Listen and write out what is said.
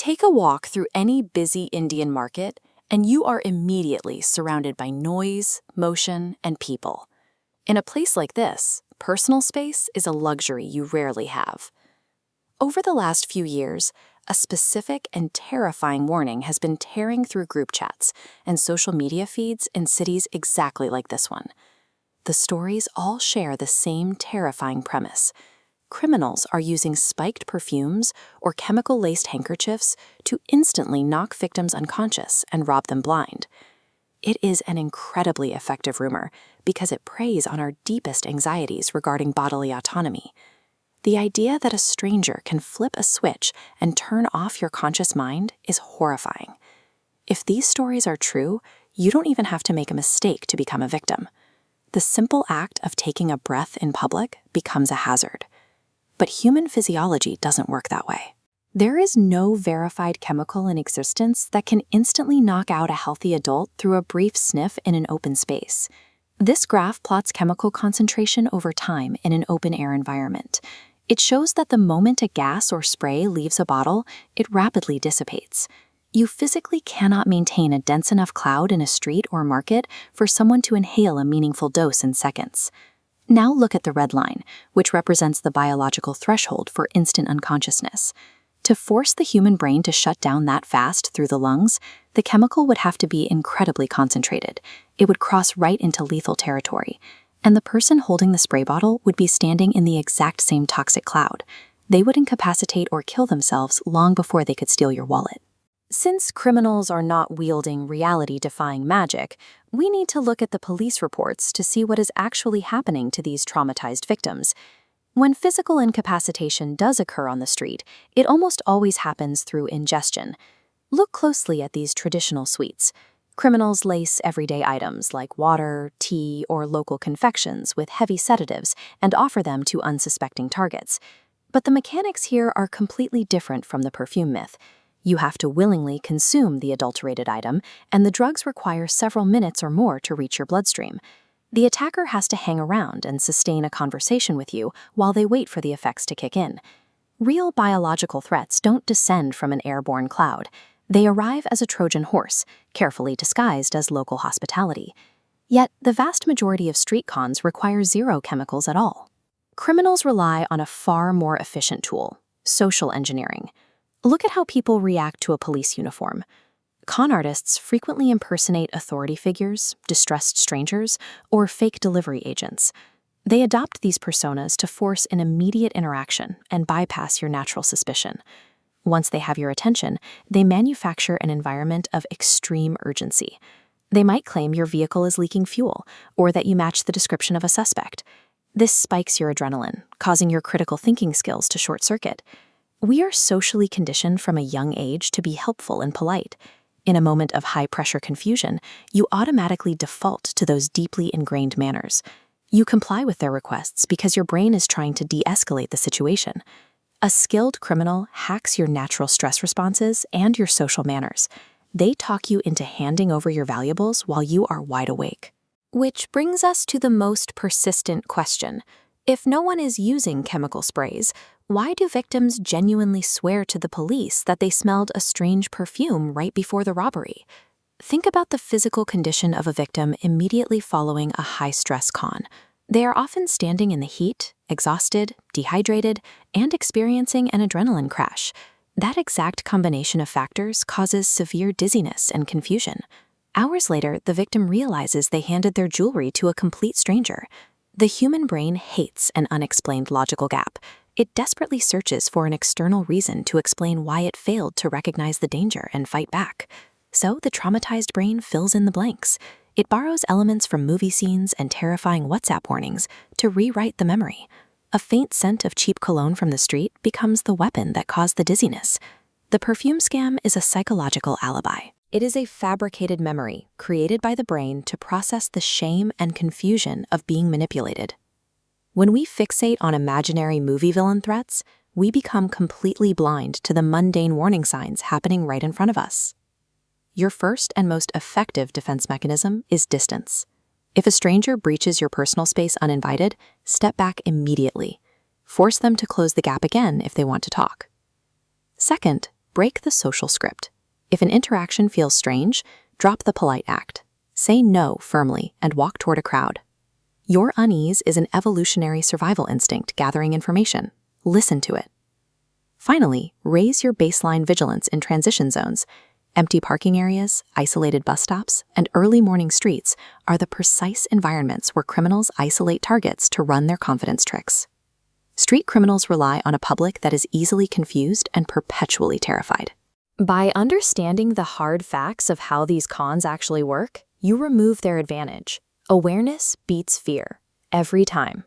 Take a walk through any busy Indian market, and you are immediately surrounded by noise, motion, and people. In a place like this, personal space is a luxury you rarely have. Over the last few years, a specific and terrifying warning has been tearing through group chats and social media feeds in cities exactly like this one. The stories all share the same terrifying premise. Criminals are using spiked perfumes or chemical-laced handkerchiefs to instantly knock victims unconscious and rob them blind. It is an incredibly effective rumor because it preys on our deepest anxieties regarding bodily autonomy. The idea that a stranger can flip a switch and turn off your conscious mind is horrifying. If these stories are true, you don't even have to make a mistake to become a victim. The simple act of taking a breath in public becomes a hazard. But human physiology doesn't work that way. There is no verified chemical in existence that can instantly knock out a healthy adult through a brief sniff in an open space. This graph plots chemical concentration over time in an open-air environment. It shows that the moment a gas or spray leaves a bottle, it rapidly dissipates. You physically cannot maintain a dense enough cloud in a street or market for someone to inhale a meaningful dose in seconds. Now look at the red line, which represents the biological threshold for instant unconsciousness. To force the human brain to shut down that fast through the lungs, the chemical would have to be incredibly concentrated. It would cross right into lethal territory. And the person holding the spray bottle would be standing in the exact same toxic cloud. They would incapacitate or kill themselves long before they could steal your wallet. Since criminals are not wielding reality-defying magic, we need to look at the police reports to see what is actually happening to these traumatized victims. When physical incapacitation does occur on the street, it almost always happens through ingestion. Look closely at these traditional sweets. Criminals lace everyday items like water, tea, or local confections with heavy sedatives and offer them to unsuspecting targets. But the mechanics here are completely different from the perfume myth. You have to willingly consume the adulterated item, and the drugs require several minutes or more to reach your bloodstream. The attacker has to hang around and sustain a conversation with you while they wait for the effects to kick in. Real biological threats don't descend from an airborne cloud. They arrive as a Trojan horse, carefully disguised as local hospitality. Yet, the vast majority of street cons require zero chemicals at all. Criminals rely on a far more efficient tool: social engineering. Look at how people react to a police uniform. Con artists frequently impersonate authority figures, distressed strangers, or fake delivery agents. They adopt these personas to force an immediate interaction and bypass your natural suspicion. Once they have your attention, they manufacture an environment of extreme urgency. They might claim your vehicle is leaking fuel, or that you match the description of a suspect. This spikes your adrenaline, causing your critical thinking skills to short-circuit. We are socially conditioned from a young age to be helpful and polite. In a moment of high-pressure confusion, you automatically default to those deeply ingrained manners. You comply with their requests because your brain is trying to de-escalate the situation. A skilled criminal hacks your natural stress responses and your social manners. They talk you into handing over your valuables while you are wide awake. Which brings us to the most persistent question. If no one is using chemical sprays, why do victims genuinely swear to the police that they smelled a strange perfume right before the robbery? Think about the physical condition of a victim immediately following a high-stress con. They are often standing in the heat, exhausted, dehydrated, and experiencing an adrenaline crash. That exact combination of factors causes severe dizziness and confusion. Hours later, the victim realizes they handed their jewelry to a complete stranger. The human brain hates an unexplained logical gap. It desperately searches for an external reason to explain why it failed to recognize the danger and fight back. So the traumatized brain fills in the blanks. It borrows elements from movie scenes and terrifying WhatsApp warnings to rewrite the memory. A faint scent of cheap cologne from the street becomes the weapon that caused the dizziness. The perfume scam is a psychological alibi. It is a fabricated memory created by the brain to process the shame and confusion of being manipulated. When we fixate on imaginary movie villain threats, we become completely blind to the mundane warning signs happening right in front of us. Your first and most effective defense mechanism is distance. If a stranger breaches your personal space uninvited, step back immediately. Force them to close the gap again if they want to talk. Second, break the social script. If an interaction feels strange, drop the polite act. Say no firmly and walk toward a crowd. Your unease is an evolutionary survival instinct gathering information. Listen to it. Finally, raise your baseline vigilance in transition zones. Empty parking areas, isolated bus stops, and early morning streets are the precise environments where criminals isolate targets to run their confidence tricks. Street criminals rely on a public that is easily confused and perpetually terrified. By understanding the hard facts of how these cons actually work, you remove their advantage. Awareness beats fear, every time.